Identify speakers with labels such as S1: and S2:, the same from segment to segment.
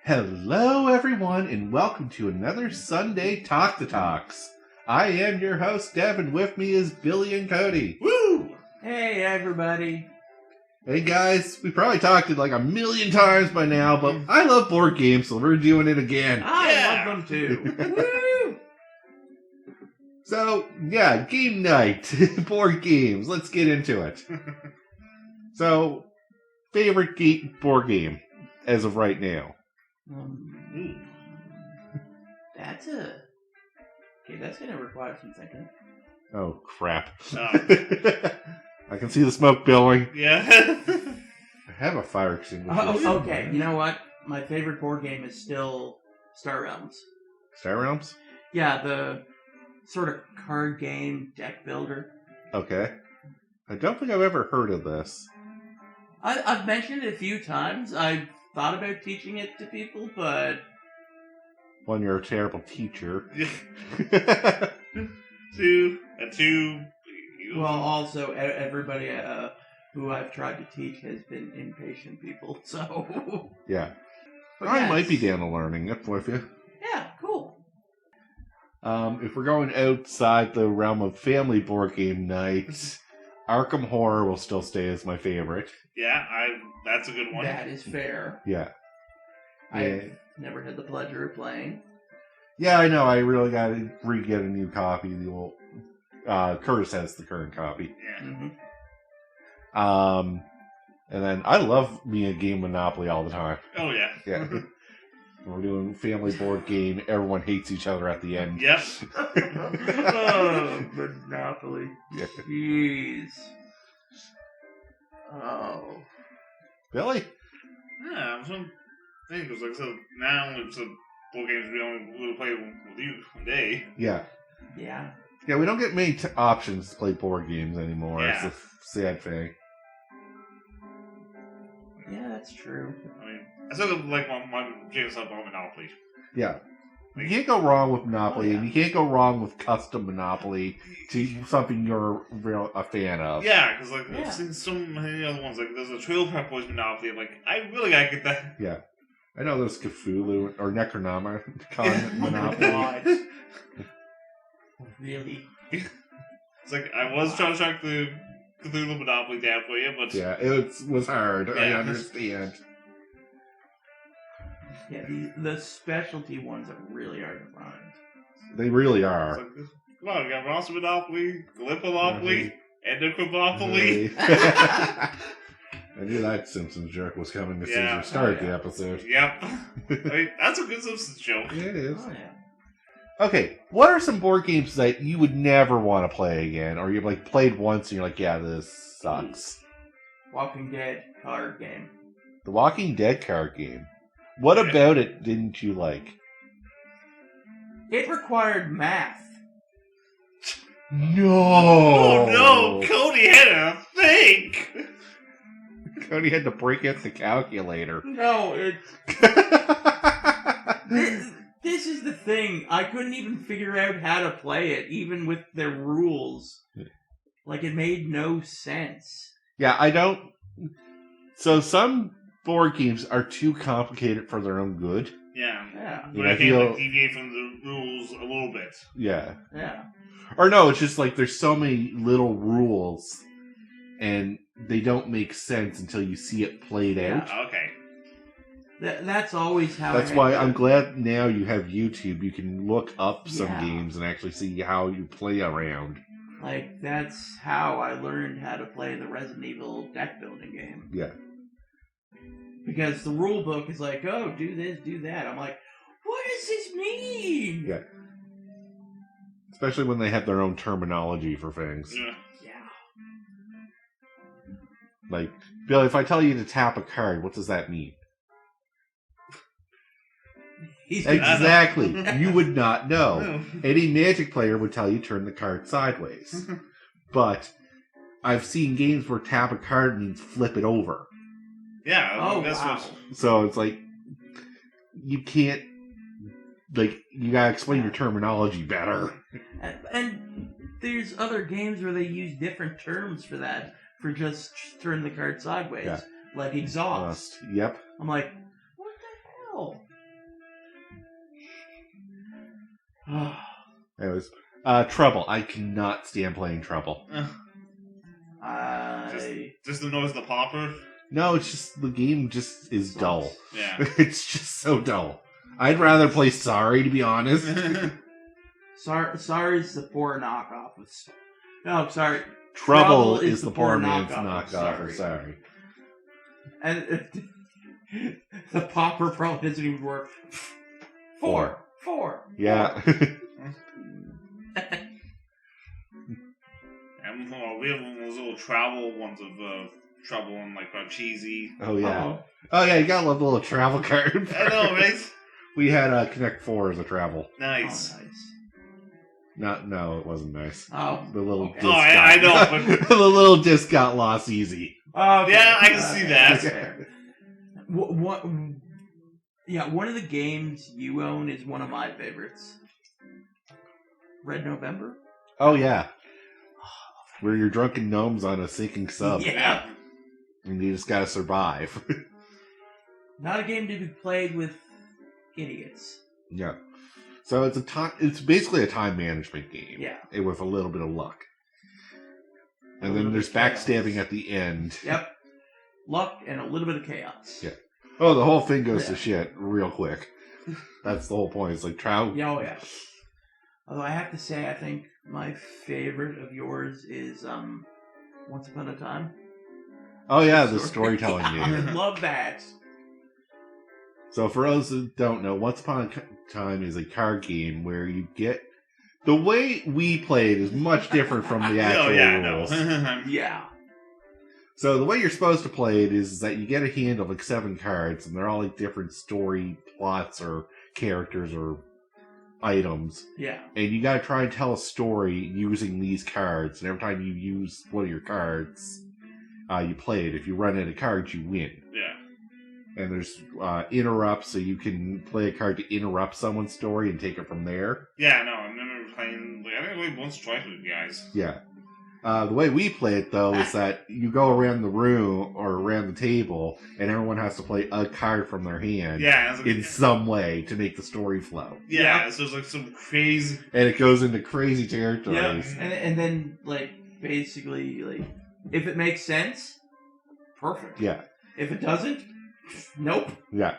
S1: Hello, everyone, and welcome to another Sunday Talk the Talks. I am your host, Deb, and with me is Billy and Cody.
S2: Woo!
S3: Hey, everybody.
S1: Hey, guys, we probably talked it like a million times by now, but I love board games, so we're doing it again.
S3: I love them too. Woo!
S1: So, yeah, game night, board games. Let's get into it. So, favorite board game as of right now?
S3: That's gonna require some thinking.
S1: Oh, crap.
S2: Oh.
S1: I can see the smoke billowing.
S2: Yeah.
S1: I have a fire extinguisher.
S3: Oh, okay. You know what? My favorite board game is still Star Realms.
S1: Star Realms?
S3: Yeah, the sort of card game deck builder.
S1: Okay. I don't think I've ever heard of this.
S3: I've mentioned it a few times. I've thought about teaching it to people, but...
S1: One, you're a terrible teacher.
S2: Two.
S3: Well, also, everybody who I've tried to teach has been impatient people, so...
S1: Yeah.
S3: But
S1: I
S3: yes.
S1: might be down to learning it with you.
S3: Yeah, cool.
S1: If we're going outside the realm of family board game nights, Arkham Horror will still stay as my favorite.
S2: Yeah, that's a good one.
S3: That is fair.
S1: Yeah.
S3: I've never had the pleasure of playing.
S1: Yeah, I know. I really got to re-get a new copy. The old Curtis has the current copy.
S2: Yeah.
S3: Mm-hmm.
S1: And then I love me a game Monopoly all the time.
S2: Oh, yeah.
S1: Yeah. We're doing family board game. Everyone hates each other at the end.
S2: Yep.
S3: Oh, Monopoly.
S1: Yeah.
S3: Jeez. Oh.
S1: Billy?
S2: Yeah, I'm trying to think, because like I said, now it's a board games we only really play with you one day.
S1: Yeah.
S3: Yeah.
S1: Yeah, we don't get many options to play board games anymore.
S2: Yeah.
S1: It's a sad thing.
S3: Yeah, that's true.
S2: I mean, I still like my games up on Monopoly.
S1: Yeah. You can't go wrong with Monopoly, and you can't go wrong with custom Monopoly to something you're a fan of.
S2: Yeah, because like
S3: Yeah.
S2: I've seen so many other ones. Like there's a Trail Prep Boys Monopoly. I'm like, I really gotta get that.
S1: Yeah. I know there's Cthulhu or Necronomicon
S3: Oh my
S1: Monopoly.
S3: God. Really?
S2: It's like I was trying to track the Cthulhu Monopoly down for you, but
S1: Yeah, it was hard. I
S2: Yeah.
S1: understand.
S3: Yeah, the specialty ones are really hard to find.
S1: They really
S2: it's
S1: are.
S2: like, come on, we got Monster Monopoly, Glyph Monopoly, Endocrine Monopoly.
S1: I knew that Simpsons joke was coming as soon
S2: Yeah.
S1: as we started
S3: Oh, yeah.
S1: the episode.
S2: Yep. I mean, that's a good Simpsons joke.
S1: Yeah, it is.
S3: Oh, yeah.
S1: Okay, what are some board games that you would never want to play again, or you've like played once and you're like, yeah, this sucks?
S3: Walking Dead card game.
S1: The Walking Dead card game. What about it didn't you like?
S3: It required math.
S1: No.
S2: Oh no, Cody had to think.
S1: Cody had to break out the calculator.
S3: No, this is the thing. I couldn't even figure out how to play it, even with their rules. Like, it made no sense.
S1: Yeah, I don't. So some board games are too complicated for their own good.
S2: Yeah.
S3: Yeah.
S2: But I can't like, deviate from the rules a little bit.
S1: Yeah.
S3: Yeah.
S1: Or no, it's just like there's so many little rules, and they don't make sense until you see it played out.
S2: Okay.
S3: That's always how
S1: That's
S3: I
S1: why
S3: had to-
S1: I'm glad now you have YouTube. You can look up some
S3: Yeah.
S1: games and actually see how you play around.
S3: Like, that's how I learned how to play the Resident Evil deck building game.
S1: Yeah.
S3: Because the rule book is like, oh, do this, do that. I'm like, what does this mean?
S1: Yeah. Especially when they have their own terminology for things.
S2: Yeah.
S3: Yeah.
S1: Like, Billy, if I tell you to tap a card, what does that mean?
S3: He's
S1: Exactly. You would not know.
S2: No.
S1: Any Magic player would tell you turn the card sideways. But I've seen games where tap a card means flip it over.
S2: Yeah.
S3: Oh,
S2: that's
S3: wow.
S2: what.
S1: So it's like, you can't, like, you gotta explain your terminology better.
S3: And there's other games where they use different terms for that, for just turn the card sideways.
S1: Yeah.
S3: Like exhaust.
S1: Yep.
S3: I'm like, what the hell?
S1: It was Trouble. I cannot stand playing Trouble.
S2: Just the noise of the popper.
S1: No, it's just the game just is dull.
S2: Yeah.
S1: It's just so dull. I'd rather play Sorry, to be honest.
S3: Sorry is the poor knockoff of... No, sorry.
S1: Trouble is the poor man's knockoff of Sorry.
S3: And the popper probably doesn't even work. Four.
S1: Yeah.
S2: And we have those little travel ones of Trouble and like cheesy.
S1: Oh yeah. Oh yeah, you gotta love the little travel card.
S2: I know, right?
S1: We had Connect 4 as a travel.
S2: Nice.
S3: Oh, nice.
S1: No, it wasn't nice.
S3: Oh.
S1: The little
S3: Okay.
S1: disc
S2: I know, but...
S1: the little disc got lost easy.
S3: Okay.
S2: Yeah, I can see that.
S3: Okay. What? Yeah, one of the games you own is one of my favorites. Red November?
S1: Oh yeah. Where you're drunken gnomes on a sinking sub.
S3: Yeah.
S1: And you just gotta survive.
S3: Not a game to be played with idiots.
S1: Yeah. So it's basically a time management game.
S3: Yeah.
S1: With a little bit of luck. And then there's backstabbing at the end.
S3: Yep. Luck and a little bit of chaos.
S1: Yeah. Oh, the whole thing goes to shit real quick. That's the whole point. It's like trout.
S3: Yeah, oh yeah. Although I have to say, I think my favorite of yours is Once Upon a Time.
S1: Oh yeah, the storytelling
S3: I
S1: game.
S3: love that.
S1: So for those who don't know, Once Upon a Time is a card game where you get... The way we play it is much different from the actual rules.
S3: Yeah.
S1: So the way you're supposed to play it is that you get a hand of like 7 cards, and they're all like different story plots or characters or items.
S3: Yeah.
S1: And you gotta try and tell a story using these cards. And every time you use one of your cards, you play it. If you run out of cards, you win.
S2: Yeah.
S1: And there's interrupts, so you can play a card to interrupt someone's story and take it from there.
S2: Yeah, no, I remember playing... I think I played once or twice with you guys.
S1: Yeah. The way we play it, though, is that you go around the room or around the table, and everyone has to play a card from their hand in some way to make the story flow.
S2: Yeah, so it's like some crazy...
S1: And it goes into crazy territories.
S3: Yeah. And then, like, basically, like, if it makes sense, perfect.
S1: Yeah.
S3: If it doesn't, nope.
S1: Yeah.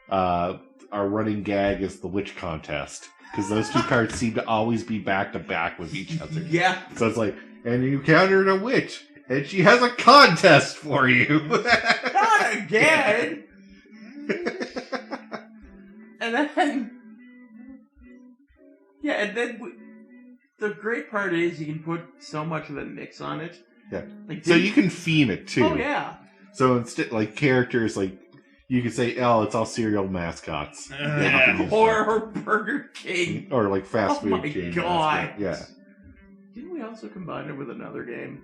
S1: Our running gag is the witch contest. Because those 2 cards seem to always be back to back with each other.
S3: Yeah.
S1: So it's like, and you encountered a witch, and she has a contest for you.
S3: Not again! And then... Yeah, and then... The great part is you can put so much of a mix on it.
S1: Yeah.
S3: Like,
S1: so you can theme it, too.
S3: Oh, yeah.
S1: So instead, like, characters, like, you could say, oh, it's all cereal mascots.
S3: Yeah. Or Burger King.
S1: Or, like, fast food
S3: chain. Oh, my God.
S1: Yeah.
S3: Didn't we also combine it with another game?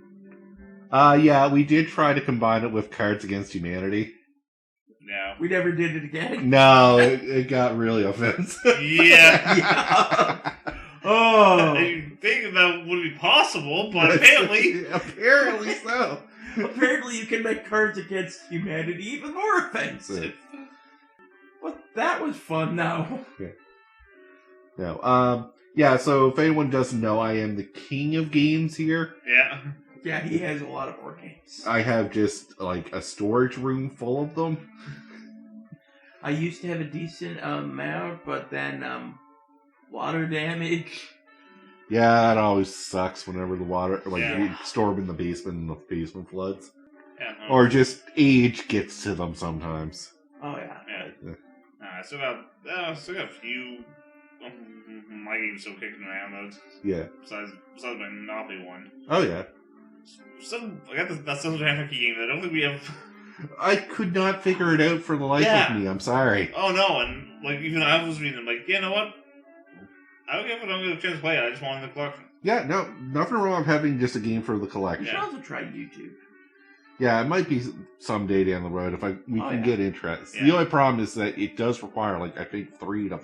S1: Yeah, we did try to combine it with Cards Against Humanity.
S2: Yeah.
S3: We never did it again.
S1: No, it got really offensive.
S2: Yeah.
S3: Yeah. Oh.
S2: You think that would be possible, but apparently...
S1: Apparently so.
S3: Apparently you can make Cards Against Humanity even more offensive. But that was fun, though.
S1: Yeah. No, yeah, so if anyone doesn't know, I am the king of games here.
S2: Yeah.
S3: Yeah, he has a lot of more games.
S1: I have just, like, a storage room full of them.
S3: I used to have a decent amount, but then, water damage.
S1: Yeah, that always sucks whenever the water, like, you store them in the basement and the basement floods.
S2: Yeah.
S1: Or just age gets to them sometimes.
S3: Oh, yeah.
S2: Yeah. I still got a few... my game's still kicking around, though.
S1: Yeah.
S2: Besides my Monopoly one.
S1: Oh, yeah.
S2: I got that Social Anarchy game that I don't think we have...
S1: I could not figure it out for the life of me. I'm sorry.
S2: Oh, no, and, like, even I was reading, like, you know what? I don't care if I don't get a chance to play it, I just wanted the collection.
S1: Yeah, no, nothing wrong with having just a game for the collection.
S3: You should also try YouTube.
S1: Yeah, it might be someday down the road if we can get interest.
S2: Yeah.
S1: The only problem is that it does require, like, I think 3 to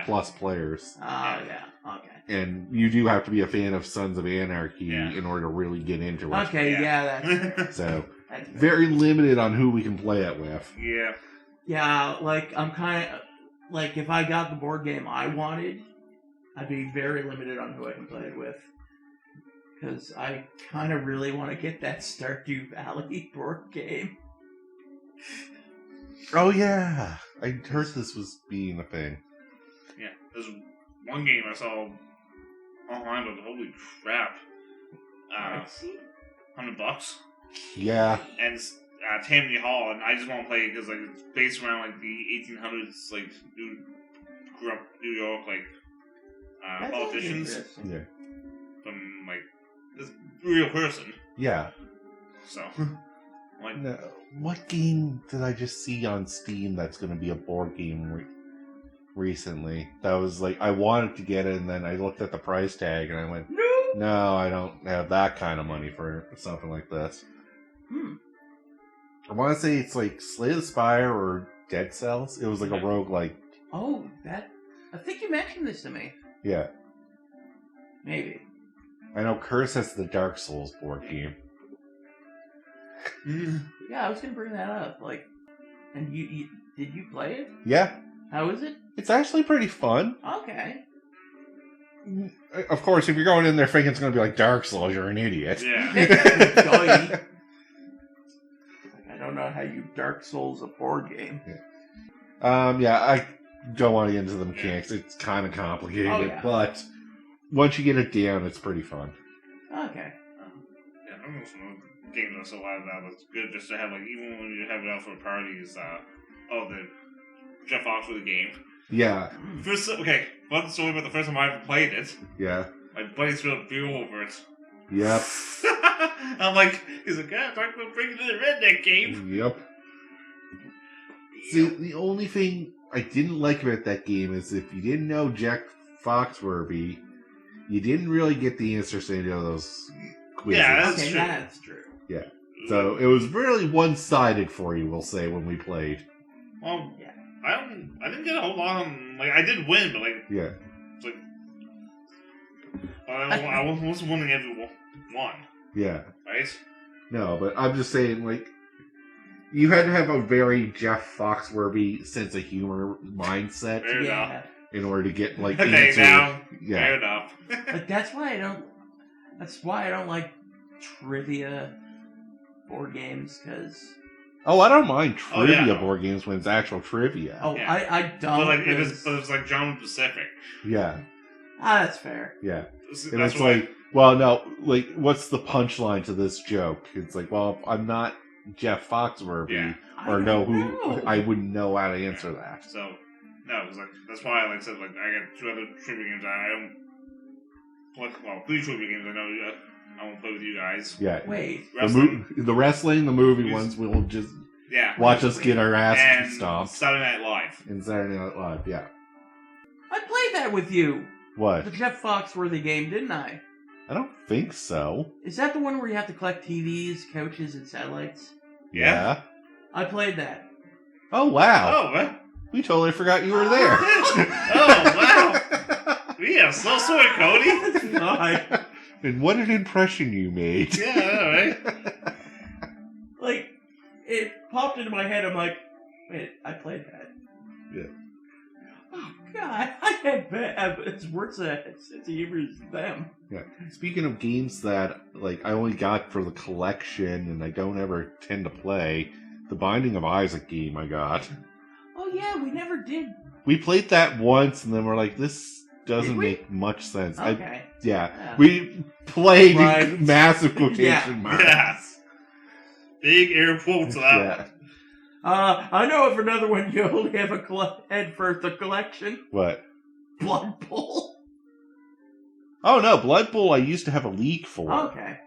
S1: plus players.
S3: Oh, yeah. Okay.
S1: And you do have to be a fan of Sons of Anarchy in order to really get into it.
S3: Okay, yeah that's
S1: so, very limited on who we can play it with.
S2: Yeah.
S3: Yeah, like, I'm kind of... like, if I got the board game I wanted, I'd be very limited on who I can play it with. Because I kind of really want to get that Stardew Valley board game.
S1: Oh, yeah. I heard this was being a thing.
S2: Yeah, there's one game I saw online, but holy crap. $100.
S1: Yeah.
S2: And it's Tammany Hall, and I just want to play it because like, it's based around like the 1800s, like, grew up New York, like, politicians.
S1: Yeah.
S2: From, like, this real person.
S1: Yeah.
S2: So, like...
S1: No. What game did I just see on Steam that's going to be a board game recently? That was like, I wanted to get it, and then I looked at the price tag, and I went, no, I don't have that kind of money for something like this. I want to say it's like Slay the Spire or Dead Cells. It was like a roguelike.
S3: Oh, that... I think you mentioned this to me.
S1: Yeah.
S3: Maybe.
S1: I know Curse has the Dark Souls board game.
S3: Yeah, I was gonna bring that up. Like, and you did you play it?
S1: Yeah.
S3: How is it?
S1: It's actually pretty fun.
S3: Okay.
S1: Of course, if you're going in there thinking it's going to be like Dark Souls, you're an idiot.
S3: Yeah. I don't know how you Dark Souls a board game.
S1: Yeah, I don't want to get into the mechanics. It's kind of complicated, but once you get it down, it's pretty fun.
S3: Okay.
S2: Yeah, I remember some games I saw a lot of that. It's good just to have, like, even when you have it out for parties, the Jeff Foxworthy game.
S1: Yeah.
S2: Fun story about the first time I ever played it.
S1: Yeah.
S2: My buddy threw a beer over it.
S1: Yep.
S2: I'm like, he's like, yeah, talk about bringing in the redneck game.
S1: Yep. See, the only thing I didn't like about that game is if you didn't know Jack Foxworthy, you didn't really get the answers to any of those quizzes.
S2: Yeah, that's true.
S3: That's true.
S1: Yeah. So it was really one-sided for you, we'll say, when we played.
S2: Well, yeah. I didn't get a whole lot on, like, I did win, but, like,
S1: yeah.
S2: It's like, I wasn't winning every one.
S1: Yeah.
S2: Right?
S1: No, but I'm just saying, like, you had to have a very Jeff Foxworthy sense of humor mindset in order to get, like,
S2: okay, now,
S1: yeah.
S2: fair enough.
S3: Like, that's why I don't like trivia board games, because...
S1: Oh, I don't mind trivia board games when it's actual trivia.
S3: Oh, yeah. I don't.
S2: But, like, it was like genre specific.
S1: Yeah.
S3: That's fair.
S1: Yeah. And it's like, well, no, like, what's the punchline to this joke? It's like, well, if I'm not Jeff Foxworthy, or I wouldn't know how to answer that.
S2: So, no, it was like, that's why, like I said, like, I got 2 other trivia games I don't play, well, 3 trivia games I know I won't play with you guys.
S1: Yeah.
S3: Wait.
S1: The wrestling, the movie ones, we'll just watch us get our ass stomped.
S2: Saturday Night Live.
S1: And Saturday Night Live, yeah.
S3: I played that with you.
S1: What?
S3: The Jeff Foxworthy game, didn't I?
S1: I don't think so.
S3: Is that the one where you have to collect TVs, couches, and satellites?
S1: Yeah.
S3: I played that.
S1: Oh, wow.
S2: Oh, what?
S1: We totally forgot you were there.
S2: Oh, wow. Yeah, so sorry, Cody.
S3: Fine.
S1: And what an impression you made.
S2: Yeah, alright.
S3: Like, it popped into my head, I'm like, wait, I played that.
S1: Yeah.
S3: Oh, God, I had bad. It's worse than humor than them.
S1: Yeah. Speaking of games that, like, I only got for the collection and I don't ever tend to play, the Binding of Isaac game I got.
S3: Oh, yeah, we never did.
S1: We played that once and then we're like, this doesn't make much sense.
S3: Okay.
S1: Yeah. We played in massive quotation marks.
S2: Yes. Big air quotes to that one.
S3: I know of another one you only have a head for the collection.
S1: What?
S3: Blood Bowl.
S1: Oh, no. Blood Bowl I used to have a league for.
S3: Okay.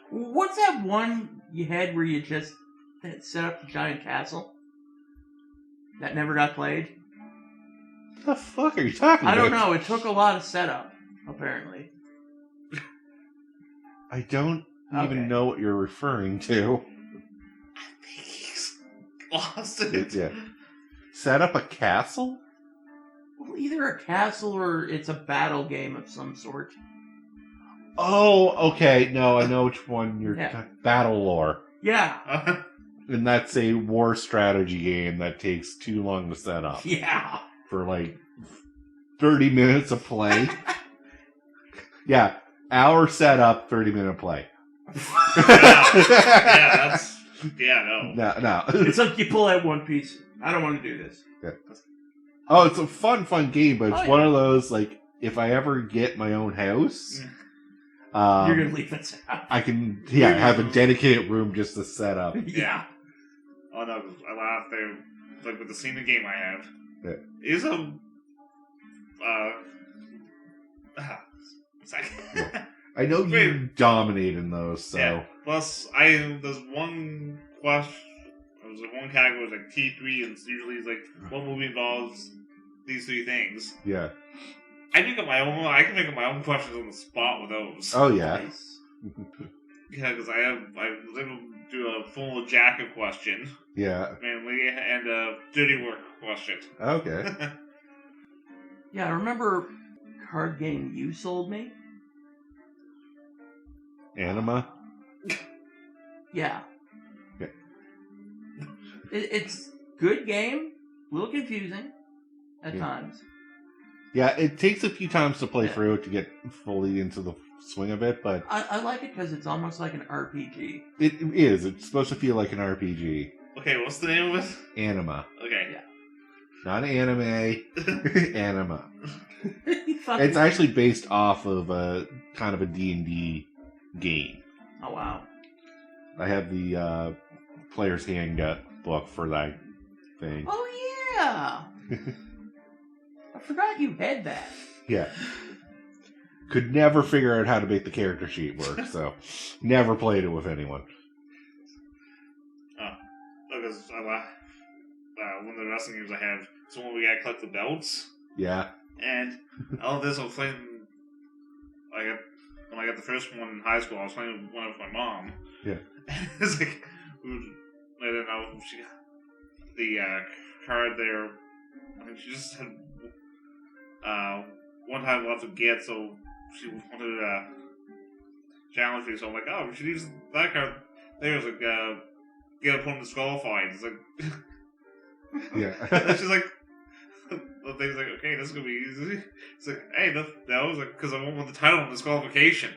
S3: What's that one you had where you just set up the giant castle? That never got played?
S1: What the fuck are you talking about?
S3: I don't know. It took a lot of setup, apparently.
S1: I don't even know what you're referring to.
S2: He's lost it.
S1: Yeah. Set up a castle?
S3: Well, either a castle or it's a battle game of some sort.
S1: Oh, okay. No, I know which one you're talking. Battle Lore.
S3: Yeah.
S1: And that's a war strategy game that takes too long to set up.
S3: Yeah.
S1: for like 30 minutes of play. Yeah, hour setup, 30-minute play. No.
S3: It's like you pull out one piece. I don't want to do this.
S1: Yeah. Oh, it's a fun game, but it's one of those, like, if I ever get my own house,
S3: you're going to leave it out.
S1: I can, have a dedicated room just to set up.
S2: Yeah. Oh, no, I laughed there. Like, with the scene of game I have, is a,
S1: I know you dominate in those, so.
S2: Yeah. Plus, there's one question, there's like one category was like T3, and it's usually it's like, what movie involves these three things?
S1: Yeah.
S2: I can make up my own questions on the spot with those.
S1: Oh, yeah.
S3: Nice.
S2: Yeah, because I was able to do a full jacket question.
S1: Yeah.
S2: Mainly, and a dirty work question.
S1: Okay.
S3: Yeah, I remember card game you sold me.
S1: Anima?
S3: Yeah.
S1: Yeah.
S3: It's good game. A little confusing at times.
S1: Yeah, it takes a few times to play through it to get fully into the swing of it, but...
S3: I like it because it's almost like an RPG.
S1: It is. It's supposed to feel like an RPG.
S2: Okay, what's the name of it?
S1: Anima.
S2: Okay.
S3: Yeah.
S1: Not anime. Anima.
S3: It's
S1: It's actually based off of a kind of a D&D game.
S3: Oh, wow.
S1: I have the player's handbook book for that thing.
S3: Oh, yeah. I forgot you had that.
S1: Yeah. Could never figure out how to make the character sheet work, so never played it with anyone.
S2: Because one of the wrestling games I have, it's one where we gotta collect the belts.
S1: Yeah.
S2: And all of this I was playing, when I got the first one in high school, I was playing one with my mom.
S1: Yeah.
S2: And it's like, I don't know, she got the card there. I think she just had one time left to get, so she wanted to challenge me. So I'm like, oh, we should use that card. There was like, get opponent disqualified. It's like,
S1: Yeah.
S2: and she's like, the thing's like, okay, this is gonna be easy. It's like, hey, that was like, because I won't want the title on disqualification.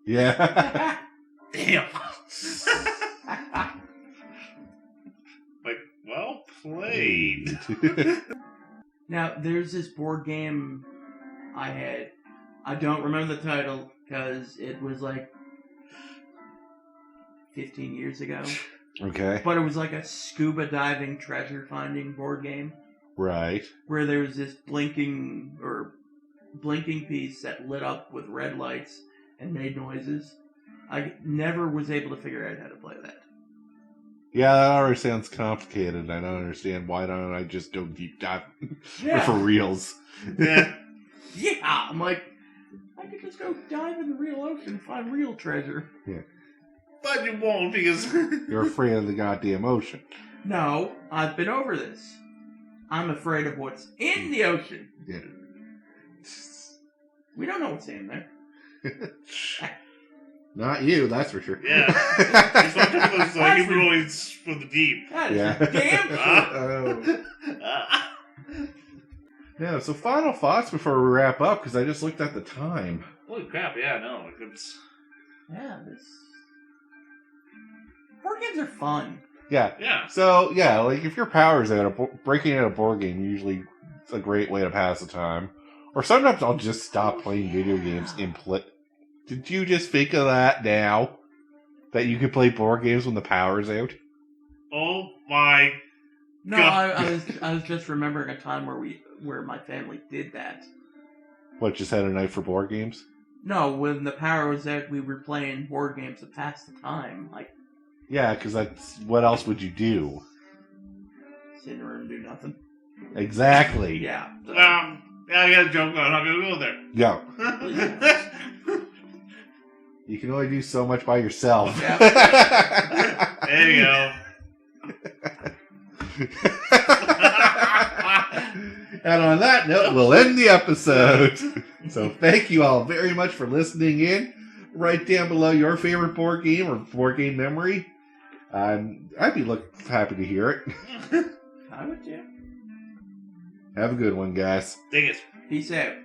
S1: Yeah.
S2: Damn. Like, well played.
S3: Now, there's this board game I had. I don't remember the title because it was like 15 years ago.
S1: Okay.
S3: But it was like a scuba diving treasure finding board game.
S1: Right.
S3: Where there was this blinking piece that lit up with red lights and made noises. I never was able to figure out how to play that.
S1: Yeah, that already sounds complicated. I don't understand. Why don't I just go deep dive for reals?
S2: Yeah.
S3: Yeah, I'm like, I could just go dive in the real ocean and find real treasure.
S1: Yeah.
S2: But you won't because
S1: You're afraid of the goddamn ocean.
S3: No, I've been over this. I'm afraid of what's in the ocean.
S1: Yeah.
S3: We don't know what's in there.
S1: Not you, that's for sure.
S2: yeah. It's not just those humanoids from the deep.
S3: That is
S1: Yeah.
S3: damn
S1: Yeah, so final thoughts before we wrap up, because I just looked at the time.
S2: Holy crap! Yeah, no, it's
S3: Yeah, this board games are fun.
S2: yeah.
S1: So, yeah, like, if your power's out, breaking out a board game usually is a great way to pass the time. Or sometimes I'll just stop playing video games and play. Did you just think of that now? That you could play board games when the power's out?
S2: Oh my
S3: No,
S2: God.
S3: I was just remembering a time where my family did that.
S1: What, just had a night for board games?
S3: No, when the power was out, we were playing board games to pass the time. Like,
S1: Yeah, because that's... What else would you do?
S3: sit in the room and do nothing.
S1: Exactly.
S3: Yeah.
S2: Yeah, I got a joke. I'm not gonna go there.
S1: Go. You can only do so much by yourself.
S3: Yeah.
S2: There you go.
S1: And on that note, we'll end the episode. So thank you all very much for listening in. Write down below your favorite board game or board game memory. I'd be happy to hear it.
S3: I would, yeah.
S1: Have a good one, guys.
S2: Dig it.
S3: Peace out.